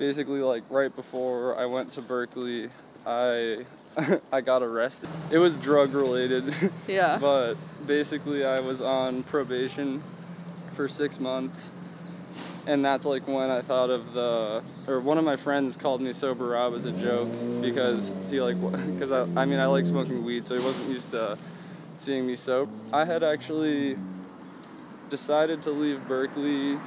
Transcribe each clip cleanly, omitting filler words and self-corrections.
basically like right before I went to Berkeley, I got arrested. It was drug related. Yeah. But basically I was on probation for 6 months, and that's like when I thought of one of my friends called me Sober Rob as a joke, because I mean I like smoking weed, so he wasn't used to seeing me sober. I had actually decided to leave Berkeley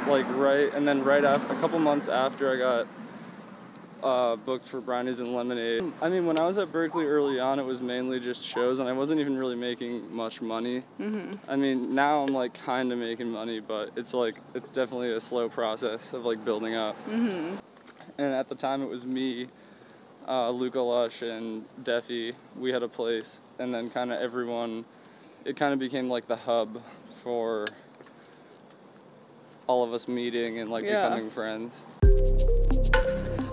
right after, a couple months after I got booked for Brownies and Lemonade. I mean, when I was at Berkeley early on, it was mainly just shows, and I wasn't even really making much money. Mm-hmm. I mean, now I'm like kind of making money, but it's definitely a slow process of like building up. Mm-hmm. And at the time, it was me, Luca Lush, and Deffy. We had a place, and then kind of everyone. It kind of became like the hub for all of us meeting and like becoming friends.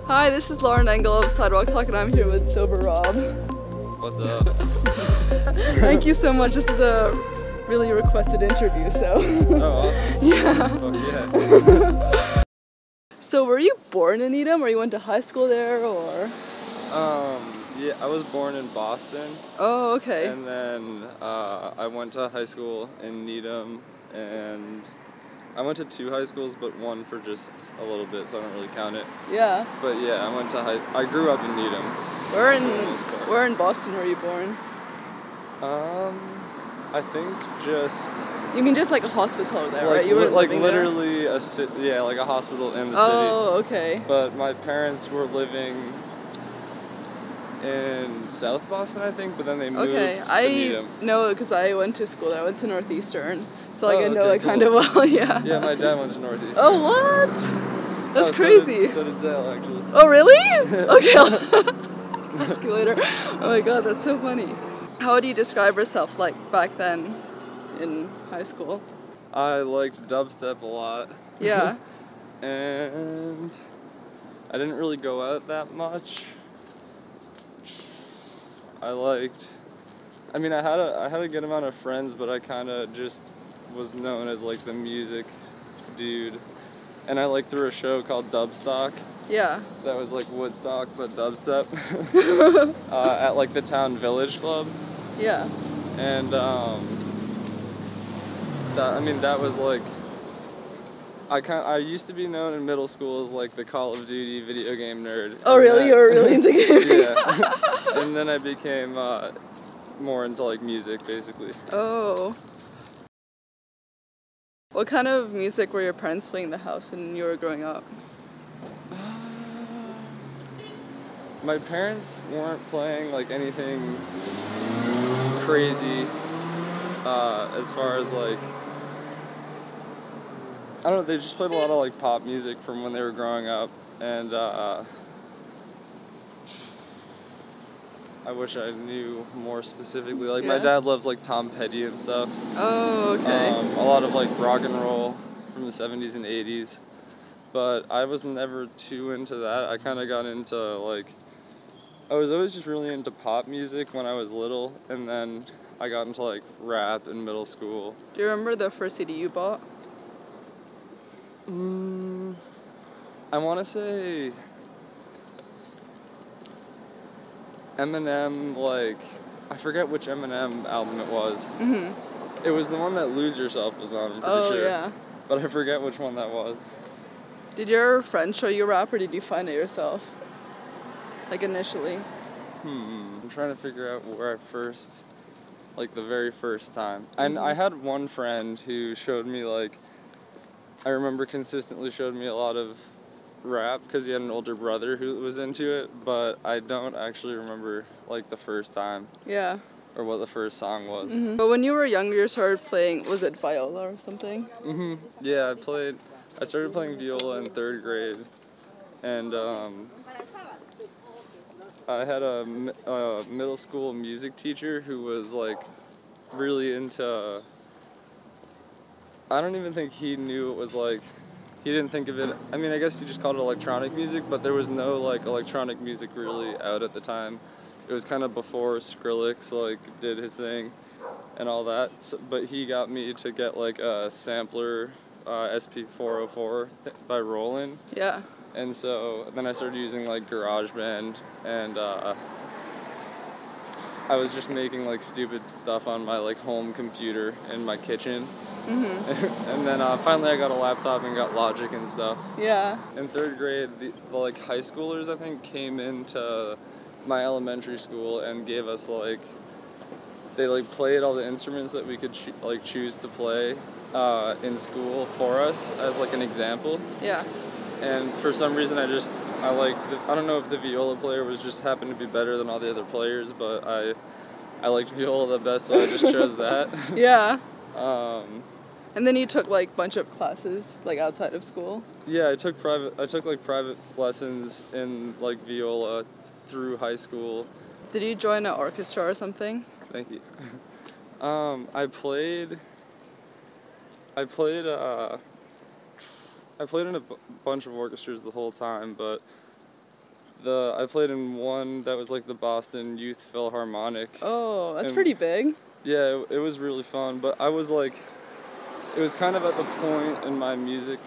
Hi, this is Lauren Engel of Sidewalk Talk, and I'm here with Sober Rob. What's up? Thank you so much. This is a really requested interview, so. Oh, awesome. Yeah. Fuck yeah. So were you born in Needham, or you went to high school there, or? Yeah, I was born in Boston. Oh, okay. And then I went to high school in Needham, and I went to 2 high schools, but one for just a little bit, so I don't really count it. Yeah. But yeah, I grew up in Needham. Where in Boston were you born? I think just. You mean just like a hospital there, like, right? You were like living literally there? Like a hospital in the city. Oh, okay. But my parents were living in South Boston, I think, but then they moved to Needham. I know because I went to school there. I went to Northeastern, so like I know it cool. kind of well. Yeah. Yeah, my dad went to Northeastern. Oh, what? That's crazy. So did Zell, actually. Oh, really? Okay, I'll ask you later. Oh my god, that's so funny. How would you describe yourself like back then in high school? I liked dubstep a lot. Yeah. And I didn't really go out that much. I had a good amount of friends, but I kind of just was known as like the music dude. And I like threw a show called Dubstock. Yeah. That was like Woodstock, but dubstep. At like the Town Village Club. Yeah. And that was like, I used to be known in middle school as like the Call of Duty video game nerd. Oh really? You were really into gaming? Yeah. And then I became more into like music, basically. Oh. What kind of music were your parents playing in the house when you were growing up? My parents weren't playing like anything crazy as far as like, I don't know, they just played a lot of like pop music from when they were growing up, and I wish I knew more specifically. Like my dad loves like Tom Petty and stuff. Oh, okay. A lot of like rock and roll from the 70s and 80s. But I was never too into that. I kind of got into like, I was always just really into pop music when I was little, and then I got into like rap in middle school. Do you remember the first CD you bought? I want to say Eminem, like, I forget which Eminem album it was. Mm-hmm. It was the one that Lose Yourself was on, I'm pretty sure. Oh, yeah. But I forget which one that was. Did your friends show you rap, or did you find it yourself? Like, initially? I'm trying to figure out where I first, like, the very first time. And I had one friend who showed me, like, I remember consistently showed me a lot of rap because he had an older brother who was into it, but I don't actually remember like the first time. Yeah. Or what the first song was. Mm-hmm. But when you were younger, you started playing, was it viola or something? Yeah, I started playing viola in 3rd grade, and I had a middle school music teacher who was like really into, I don't even think he knew it was like, he didn't think of it, I mean, I guess he just called it electronic music, but there was no like electronic music really out at the time. It was kind of before Skrillex like did his thing and all that, so, but he got me to get like a sampler SP404 by Roland. Yeah. And so then I started using like GarageBand, and I was just making like stupid stuff on my like home computer in my kitchen. And then finally I got a laptop and got Logic and stuff. Yeah. In third grade, the like high schoolers, I think, came into my elementary school and gave us like, they like played all the instruments that we could choose to play in school for us as like an example. Yeah. And for some reason I liked I don't know if the viola player was just happened to be better than all the other players, but I liked viola the best, so I just chose that. Yeah. And then you took like a bunch of classes like outside of school? Yeah, I took like private lessons in like viola through high school. Did you join an orchestra or something? Thank you. I played in a bunch of orchestras the whole time, but I played in one that was like the Boston Youth Philharmonic. Oh, that's pretty big. Yeah, it was really fun, but I was like, it was kind of at the point in my music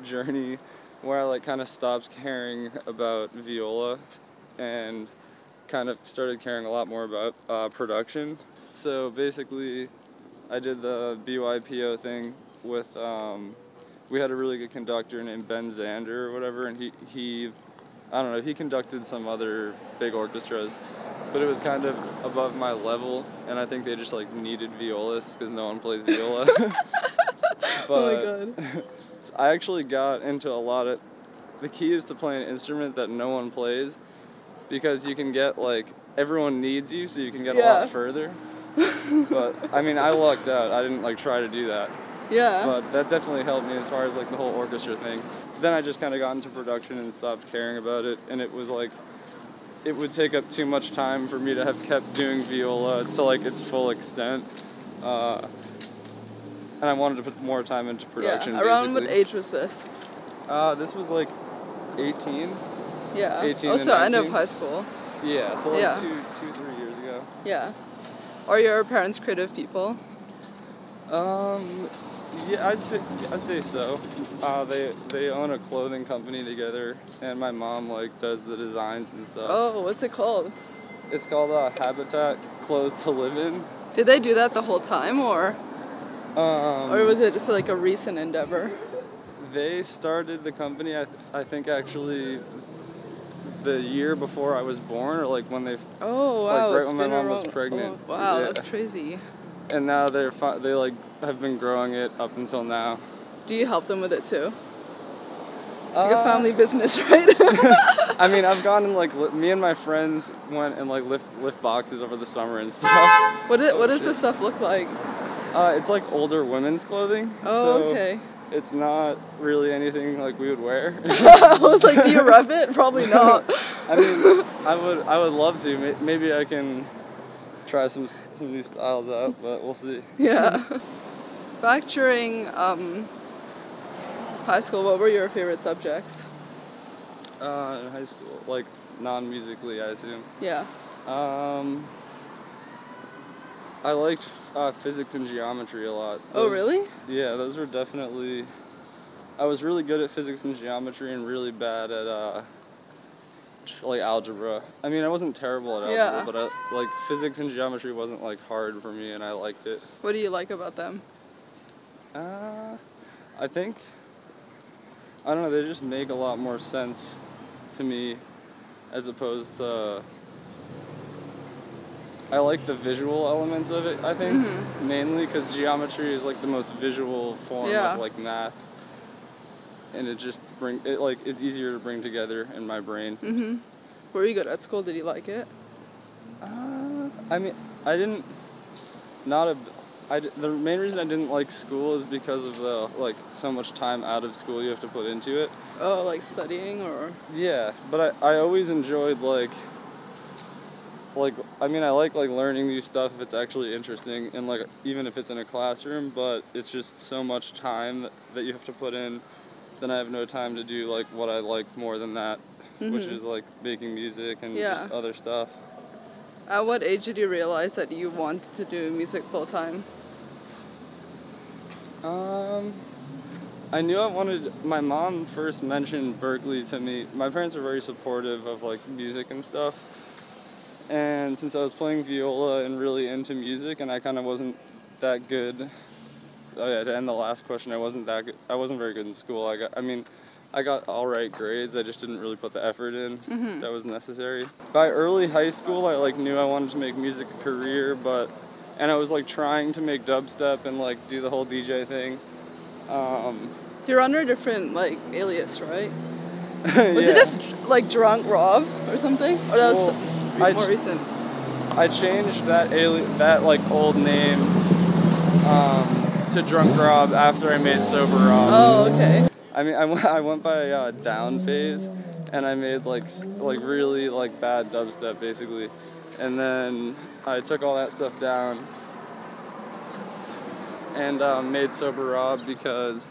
journey where I like kind of stopped caring about viola and kind of started caring a lot more about production. So basically I did the BYPO thing with, we had a really good conductor named Ben Zander or whatever, and he I don't know, he conducted some other big orchestras, but it was kind of above my level, and I think they just like needed violists because no one plays viola. But oh my god. I actually got into a lot of, the key is to play an instrument that no one plays, because you can get like, everyone needs you, so you can get a lot further. But I mean, I lucked out. I didn't like try to do that. Yeah. But that definitely helped me as far as like the whole orchestra thing. Then I just kind of got into production and stopped caring about it, and it was like, it would take up too much time for me to have kept doing viola to like its full extent. And I wanted to put more time into production. Yeah. Around what age was this? This was like 18. Yeah. 18 also and 19. end of high school. Yeah, so like 3 years ago. Yeah. Are your parents creative people? Yeah, I'd say so. They own a clothing company together, and my mom like does the designs and stuff. Oh, what's it called? It's called Habitat Clothes to Live In. Did they do that the whole time, or was it just like a recent endeavor? They started the company, I think actually the year before I was born, or like when they. Oh wow! Like right when my mom was pregnant. Oh, wow, yeah. That's crazy. And now they like have been growing it up until now. Do you help them with it too? It's like a family business, right? I mean, I've gone and like me and my friends went and like lift boxes over the summer and stuff. What does the stuff look like? It's like older women's clothing. Oh, so okay. It's not really anything like we would wear. I was like, do you rep it? Probably not. I mean, I would love to. Maybe I can try some of these styles out, but we'll see. Yeah. Back during high school, what were your favorite subjects? In high school, like non-musically, I assume. Yeah. I liked physics and geometry a lot. Oh, really? Yeah, those were definitely. I was really good at physics and geometry and really bad at like algebra. I mean, I wasn't terrible at algebra, but like physics and geometry wasn't like hard for me, and I liked it. What do you like about them? I think, I don't know, they just make a lot more sense to me as opposed to, I like the visual elements of it, I think, mainly because geometry is like the most visual form of like math, and it just is easier to bring together in my brain. Were you good at school? Did you like it? I mean, the main reason I didn't like school is because of the so much time out of school you have to put into it. Oh, like studying or? Yeah, but I always enjoyed I mean, I like learning new stuff if it's actually interesting, and even if it's in a classroom, but it's just so much time that you have to put in, then I have no time to do what I like more than that, which is making music and just other stuff. At what age did you realize that you wanted to do music full time? I knew I wanted, my mom first mentioned Berkeley to me. My parents are very supportive of like music and stuff. And since I was playing viola and really into music, and I kind of wasn't that good, oh yeah, to end the last question, I wasn't that good, I wasn't very good in school. I got all right grades, I just didn't really put the effort in that was necessary. By early high school, I like knew I wanted to make music a career, and I was like trying to make dubstep and like do the whole DJ thing. You're under a different like alias, right? Was Yeah. it just like Drunk Rob or something? Or that was more recent? I changed that like old name to Drunk Rob after I made Sober Rob. Oh, okay. I mean, I went by Down Phase, and I made like really like bad dubstep basically, and then I took all that stuff down and made Sober Rob because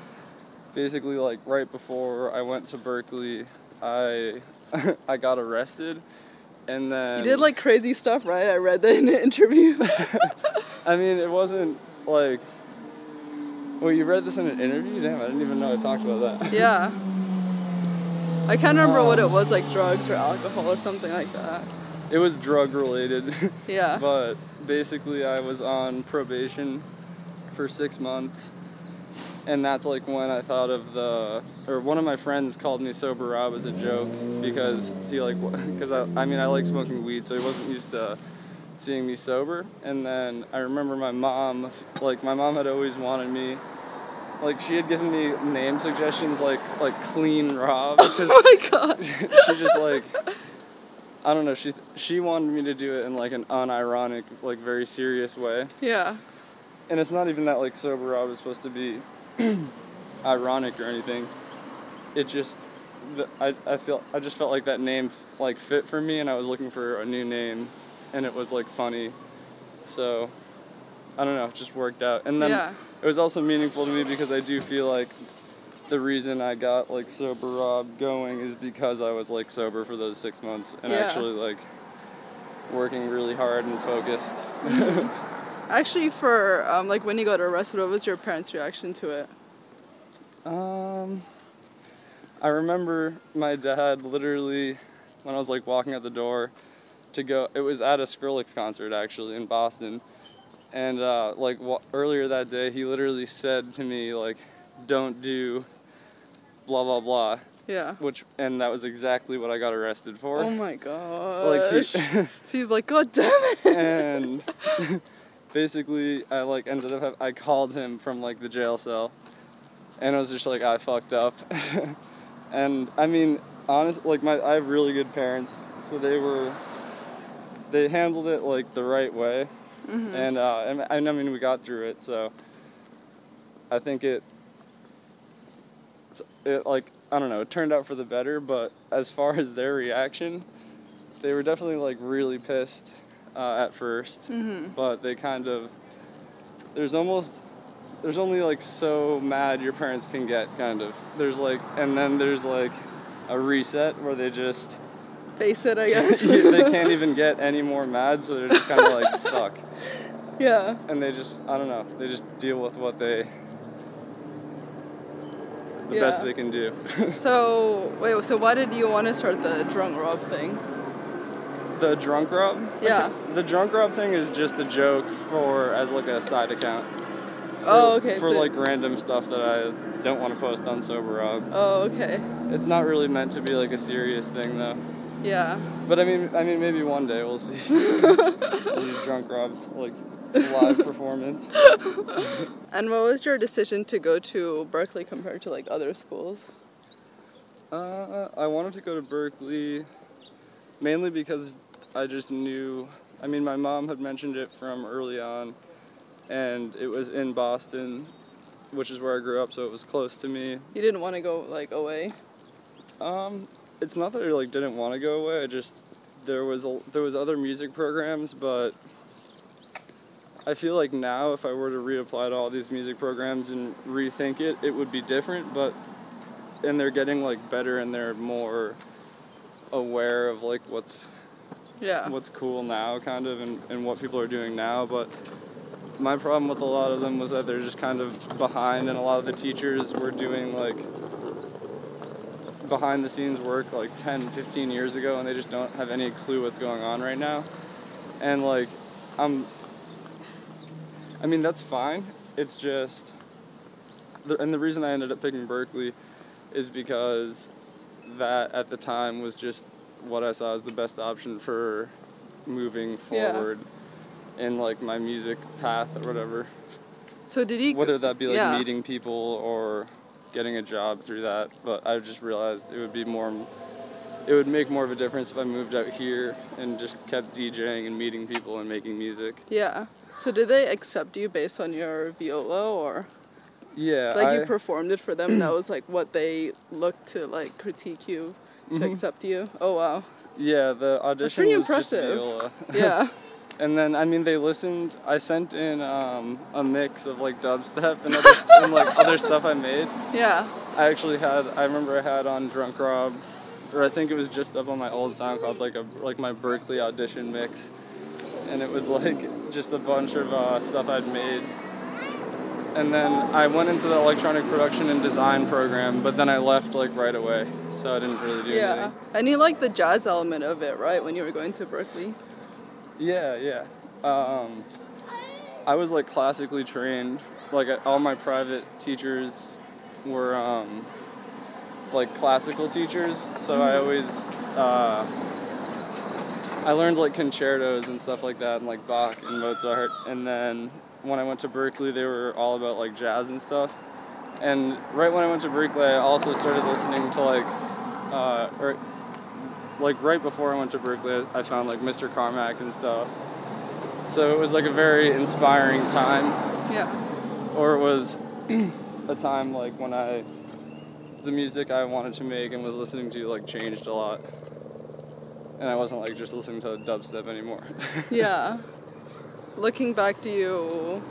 basically like right before I went to Berkeley, I I got arrested, and then You did like crazy stuff, right? I read that in an interview. I mean, it wasn't like. Well, you read this in an interview? Damn, I didn't even know I talked about that. Yeah. I can't remember what it was, like drugs or alcohol or something like that. It was drug related. Yeah. But basically I was on probation for 6 months, and that's like when I thought of one of my friends called me Sober Rob as a joke because I like smoking weed, so he wasn't used to seeing me sober. And then I remember my mom had always wanted me, like she had given me name suggestions like Clean Rob, because Oh my god. she just like, I don't know, she wanted me to do it in like an unironic, like very serious way. Yeah. And it's not even that like Sober Rob is supposed to be ironic or anything. It just, I just felt like that name like fit for me, and I was looking for a new name, and it was like funny, so I don't know, it just worked out. And then it was also meaningful to me because I do feel like the reason I got like Sober Rob going is because I was like sober for those 6 months and actually like working really hard and focused. Actually, for like when you got arrested, what was your parents' reaction to it? I remember my dad literally, when I was like walking out the door to go, it was at a Skrillex concert actually in Boston, and earlier that day he literally said to me like, don't do blah blah blah. Yeah. And that was exactly what I got arrested for. Oh my god. Like he's like, god damn it. And basically I like ended up I called him from like the jail cell, and I was just like, I fucked up. And I mean, honestly, like I have really good parents, so they handled it like the right way. And I mean, we got through it, so I think it like, I don't know, it turned out for the better. But as far as their reaction, they were definitely like really pissed at first, but they kind of, there's only like so mad your parents can get, kind of. There's like, and then there's like a reset where they just face it, I guess. they can't even get any more mad, so they're just kind of like, fuck. Yeah. And they just, I don't know, they just deal with what the best they can do. So, wait, so why did you want to start the Drunk Rob thing? The Drunk Rob? Yeah. The Drunk Rob thing is just a joke as like a side account. For like random stuff that I don't want to post on Sober Rob. Oh, okay. It's not really meant to be like a serious thing though. Yeah. But I mean maybe one day we'll see. Drunk Rob's like live performance. And what was your decision to go to Berkeley compared to like other schools? I wanted to go to Berkeley mainly because I just knew, I mean, my mom had mentioned it from early on, and it was in Boston, which is where I grew up, so it was close to me. You didn't want to go like away? It's not that I like didn't want to go away. I just, there was other music programs, but I feel like now if I were to reapply to all these music programs and rethink it, it would be different. And they're getting like better, and they're more aware of like what's cool now, kind of, and what people are doing now. But my problem with a lot of them was that they're just kind of behind, and a lot of the teachers were doing like behind the scenes work like 10, 15 years ago, and they just don't have any clue what's going on right now. And like, I mean, that's fine. It's just, and the reason I ended up picking Berklee is because that at the time was just what I saw as the best option for moving forward in like my music path or whatever. So did you... Whether that be like meeting people or getting a job through that, but I just realized it would make more of a difference if I moved out here and just kept DJing and meeting people and making music. Yeah. So did they accept you based on your viola, or? Yeah. Like you performed it for them, that was like what they looked to like critique you, to accept you? Oh wow. Yeah, the audition was just viola. Yeah. And then, I mean, they listened. I sent in a mix of like dubstep and other stuff I made. Yeah. I remember I had on Drunk Rob, or I think it was just up on my old SoundCloud, like my Berklee audition mix, and it was like just a bunch of stuff I'd made. And then I went into the electronic production and design program, but then I left like right away, so I didn't really do anything. Yeah, and you liked the jazz element of it, right, when you were going to Berklee? Yeah. I was like classically trained. Like all my private teachers were like classical teachers, so I always I learned like concertos and stuff like that, and like Bach and Mozart. And then when I went to Berklee, they were all about like jazz and stuff. And right when I went to Berklee, I also started listening to like right before I went to Berklee, I found like Mr. Carmack and stuff. So it was like a very inspiring time. Yeah. Or it was a time like when the music I wanted to make and was listening to like changed a lot. And I wasn't like just listening to dubstep anymore. Yeah. Looking back, do you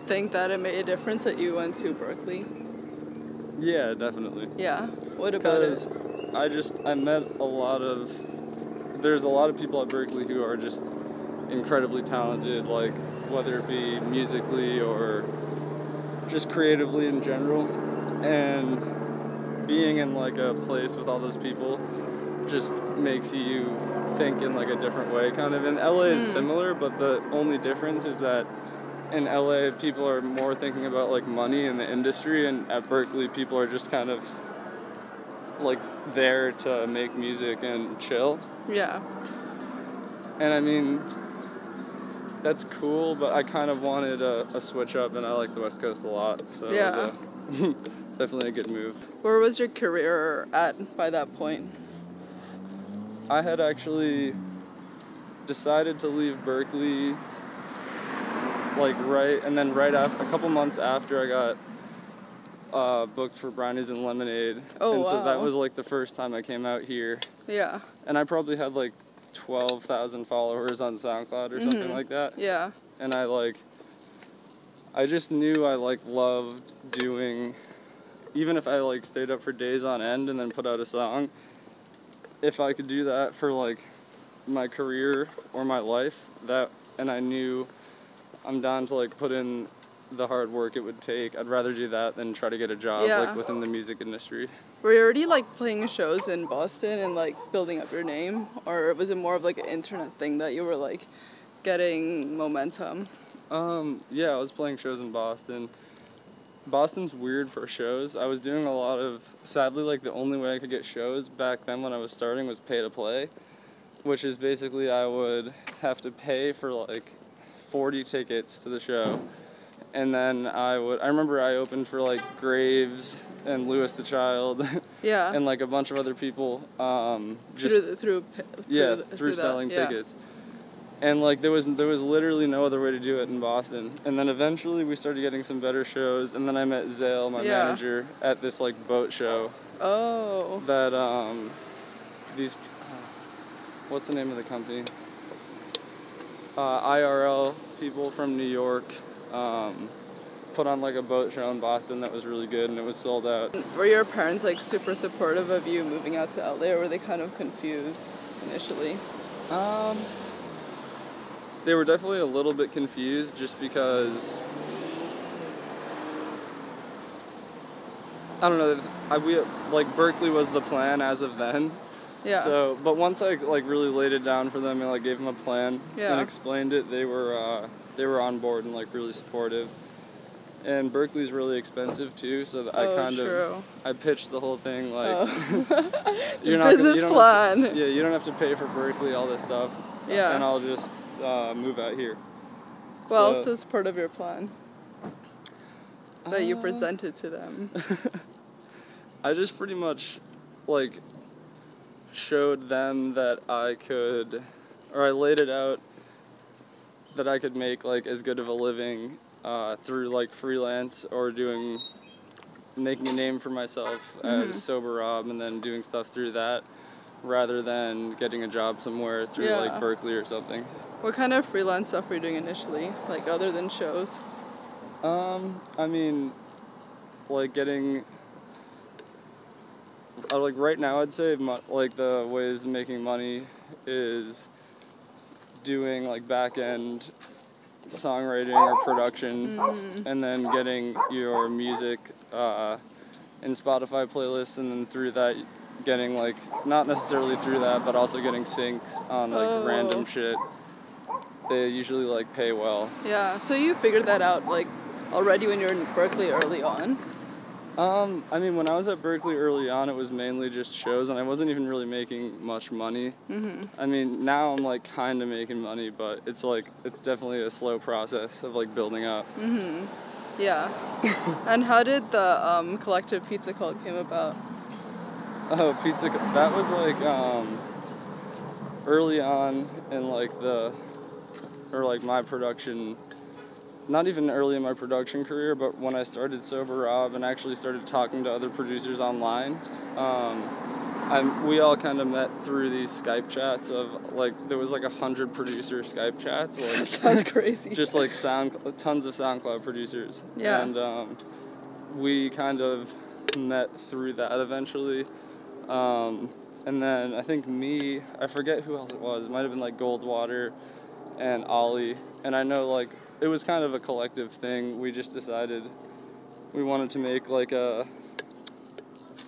think that it made a difference that you went to Berklee? Yeah, definitely. Yeah. What about it? I met there's a lot of people at Berklee who are just incredibly talented, like whether it be musically or just creatively in general. And being in like a place with all those people just makes you think in like a different way, kind of. And LA is similar, but the only difference is that in LA people are more thinking about like money in the industry, and at Berklee people are just kind of like there to make music and chill. Yeah. And I mean, that's cool, but I kind of wanted a switch up, and I like the West Coast a lot, so it was definitely a good move. Where was your career at by that point? I had actually decided to leave Berklee right after, a couple months after I got booked for Brownies and Lemonade. Oh, and wow. So that was like the first time I came out here. Yeah. And I probably had like 12,000 followers on SoundCloud or something like that. Yeah. And I just knew I like loved doing, even if I like stayed up for days on end and then put out a song, if I could do that for like my career or my life, and I knew I'm down to like put in the hard work it would take, I'd rather do that than try to get a job like within the music industry. Were you already like playing shows in Boston and like building up your name, or was it more of like an internet thing that you were like getting momentum? Yeah, I was playing shows in Boston. Boston's weird for shows. I was doing a lot of, sadly, like the only way I could get shows back then when I was starting was pay to play, which is basically I would have to pay for like 40 tickets to the show. And then I remember I opened for like Graves and Louis the Child. Yeah. And like a bunch of other people. Through selling tickets. And like there was literally no other way to do it in Boston. And then eventually we started getting some better shows, and then I met Zale, my manager, at this like boat show. Oh. That what's the name of the company? IRL people from New York put on like a boat show in Boston that was really good, and it was sold out. Were your parents like super supportive of you moving out to LA, or were they kind of confused initially? they were definitely a little bit confused just because, I don't know, like Berkeley was the plan as of then. Yeah. So, but once I like really laid it down for them and like gave them a plan Yeah. and explained it, they were on board and like really supportive. And Berkeley's really expensive too, so that I pitched the whole thing like business plan. You don't have to pay for Berkeley, all this stuff. Yeah. And I'll just move out here. What else was part of your plan that you presented to them? I just pretty much like showed them that I laid it out that I could make like as good of a living through like freelance or making a name for myself as Sober Rob and then doing stuff through that rather than getting a job somewhere through like Berkeley or something. What kind of freelance stuff were you doing initially, like other than shows? I mean, like getting, like right now I'd say like the ways of making money is doing like back-end songwriting or production and then getting your music in Spotify playlists, and then through that getting like, not necessarily through that, but also getting syncs on like random shit. They usually like pay well. Yeah, so you figured that out like already when you were in Berkeley early on? I mean, when I was at Berkeley early on, it was mainly just shows, and I wasn't even really making much money. I mean, now I'm like kind of making money, but it's definitely a slow process of like building up. Yeah. And how did the collective pizza cult came about? Oh, pizza! That was like early on in like my production. Not even early in my production career, but when I started Sober Rob and actually started talking to other producers online, we all kind of met through these Skype chats of like, there was like 100 producer Skype chats. Like, that sounds crazy. Just like tons of SoundCloud producers. Yeah. And we kind of met through that eventually. And then I think I forget who else it was. It might have been like Goldwater and Ollie. And I know like, it was kind of a collective thing. We just decided we wanted to make like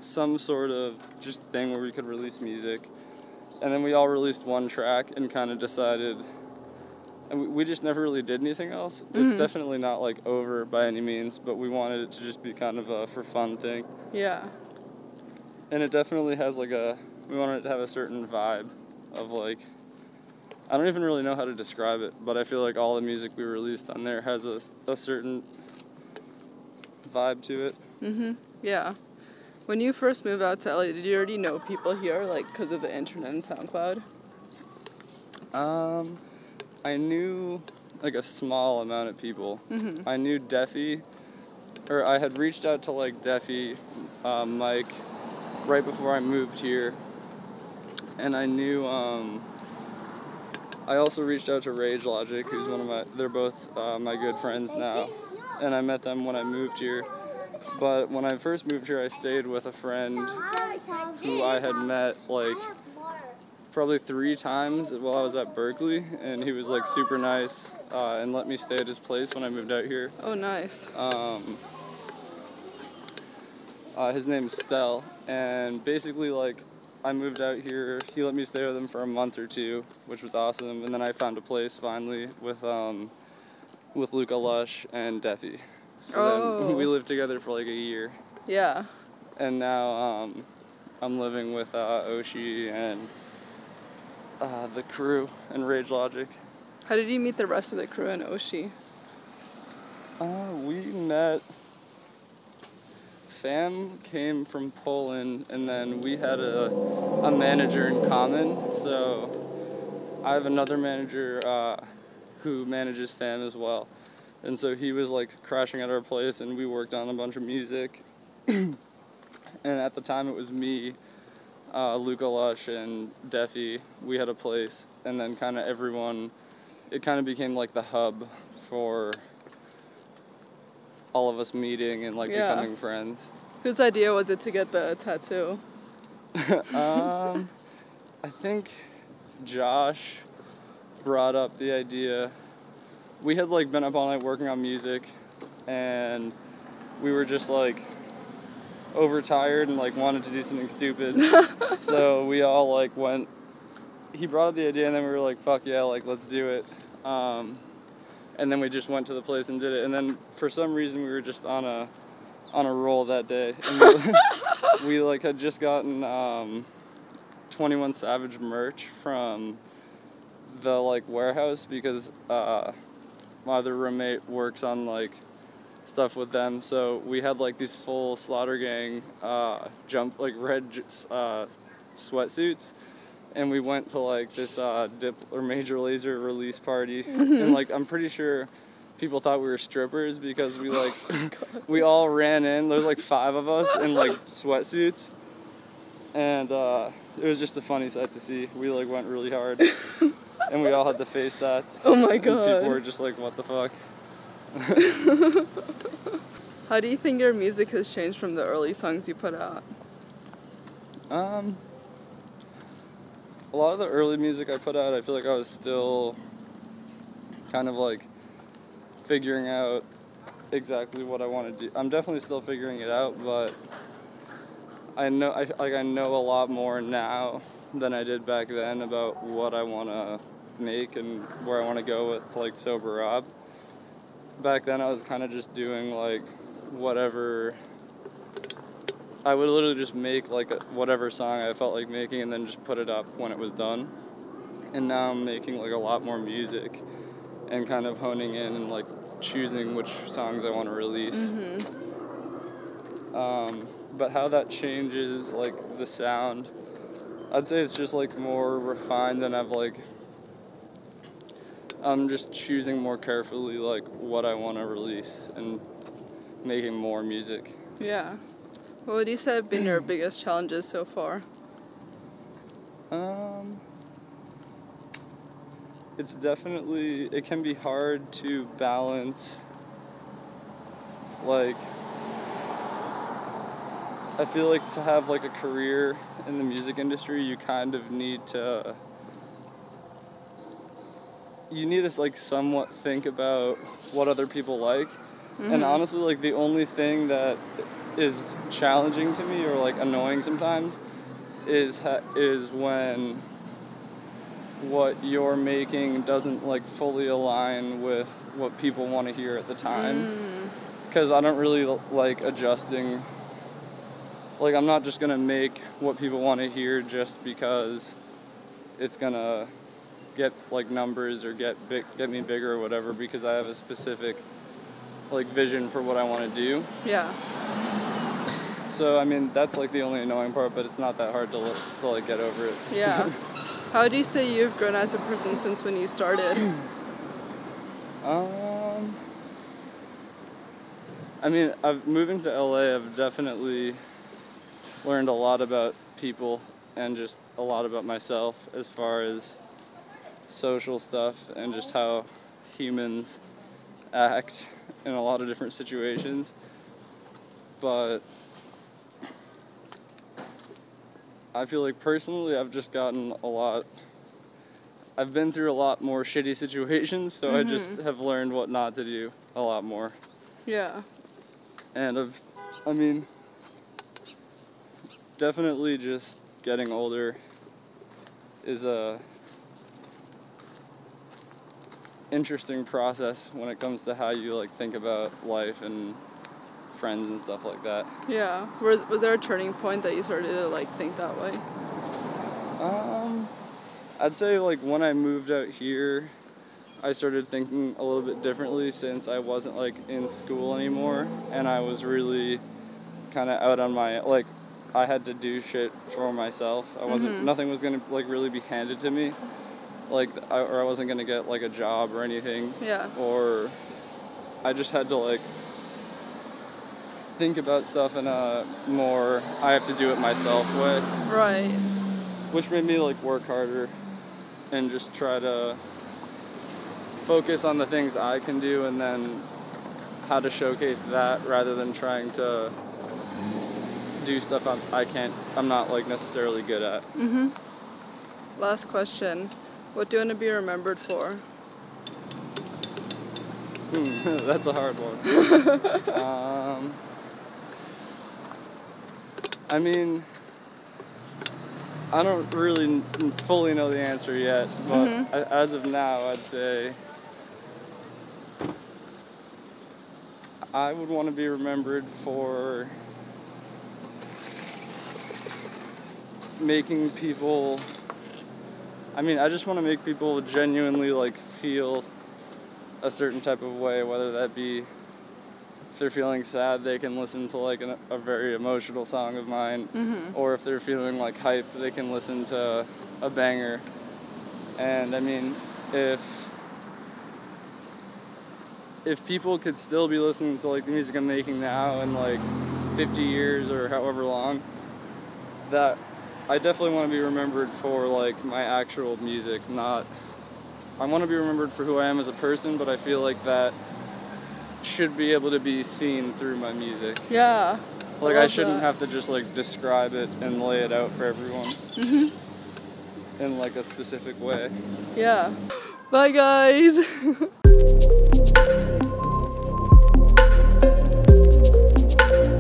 some sort of just thing where we could release music. And then we all released one track and kind of decided, and we just never really did anything else. It's definitely not like over by any means, but we wanted it to just be kind of a for fun thing. Yeah. And it definitely has like we wanted it to have a certain vibe of like, I don't even really know how to describe it, but I feel like all the music we released on there has a certain vibe to it. Yeah. When you first moved out to LA, did you already know people here, like, because of the internet and SoundCloud? I knew, like, a small amount of people. I knew Defy, or I had reached out to, like, Defy, Mike, right before I moved here, and I knew, I also reached out to Rage Logic, who's they're both my good friends now, and I met them when I moved here. But when I first moved here, I stayed with a friend who I had met like probably 3 times while I was at Berkeley, and he was like super nice and let me stay at his place when I moved out here. Oh, nice. His name is Stell, and basically like, I moved out here, he let me stay with him for a month or 2, which was awesome, and then I found a place finally with Luca Lush and Defy. So then we lived together for like a year. Yeah. And now I'm living with Oshi and the crew and Rage Logic. How did you meet the rest of the crew and Oshi? We met, Fam came from Poland, and then we had a manager in common. So I have another manager who manages Fam as well. And so he was like crashing at our place, and we worked on a bunch of music. And at the time it was me, Luca Lush, and Defy. We had a place, and then kind of everyone, it kind of became like the hub for all of us meeting and like becoming friends. Whose idea was it to get the tattoo? I think Josh brought up the idea. We had like been up all night working on music, and we were just like overtired and like wanted to do something stupid. So we all like went. He brought up the idea, and then we were like, "Fuck yeah, like let's do it." And then we just went to the place and did it. And then for some reason we were just on a roll that day, and we like had just gotten 21 Savage merch from the like warehouse, because my other roommate works on like stuff with them. So we had like these full Slaughter Gang red sweatsuits, and we went to like this Major Lazer release party, and like I'm pretty sure people thought we were strippers, because we like we all ran in. There's like 5 of us in like sweatsuits, and it was just a funny sight to see. We like went really hard, and we all had the face tats. Oh my god! And people were just like, "What the fuck?" How do you think your music has changed from the early songs you put out? A lot of the early music I put out, I feel like I was still kind of like figuring out exactly what I want to do. I'm definitely still figuring it out, but I know a lot more now than I did back then about what I want to make and where I want to go with like Sober Rob. Back then I was kind of just doing like whatever. I would literally just make like whatever song I felt like making and then just put it up when it was done. And now I'm making like a lot more music and kind of honing in and like choosing which songs I want to release. But how that changes like the sound, I'd say it's just like more refined, and I'm just choosing more carefully like what I want to release and making more music. Yeah. What would you say have been your biggest challenges so far? It's definitely, it can be hard to balance, like, I feel like to have like a career in the music industry, you kind of need to, like somewhat think about what other people like. And honestly, like the only thing that is challenging to me or like annoying sometimes is when what you're making doesn't like fully align with what people want to hear at the time. Because I don't really like adjusting. Like I'm not just gonna make what people want to hear just because it's gonna get like numbers or get me bigger or whatever, because I have a specific like vision for what I want to do. Yeah. So I mean that's like the only annoying part, but it's not that hard to like get over it. Yeah. How do you say you've grown as a person since when you started? I mean, moving to LA, I've definitely learned a lot about people and just a lot about myself as far as social stuff and just how humans act in a lot of different situations. But I feel like personally I've just gotten I've been through a lot more shitty situations, so I just have learned what not to do a lot more. Yeah. And I mean, definitely just getting older is a interesting process when it comes to how you like think about life and friends and stuff like that. Yeah. Was there a turning point that you started to like think that way? I'd say like when I moved out here, I started thinking a little bit differently, since I wasn't like in school anymore and I was really kind of out on my, like I had to do shit for myself. I wasn't, nothing was gonna like really be handed to me, like or I wasn't gonna get like a job or anything. Yeah. Or I just had to like think about stuff in a more I have to do it myself way. Right. Which made me like work harder and just try to focus on the things I can do and then how to showcase that, rather than trying to do stuff I'm not like necessarily good at. Last question. What do you want to be remembered for? That's a hard one. I mean, I don't really fully know the answer yet, but as of now, I'd say I would want to be remembered for making people, I just want to make people genuinely like feel a certain type of way, whether that be if they're feeling sad, they can listen to like a very emotional song of mine, or if they're feeling like hype, they can listen to a banger. And I mean, if people could still be listening to like the music I'm making now in like 50 years or however long, that I definitely want to be remembered for like my actual music, not, I want to be remembered for who I am as a person, but I feel like that should be able to be seen through my music. Yeah. Like I shouldn't have to just like describe it and lay it out for everyone in like a specific way. Yeah. Bye guys.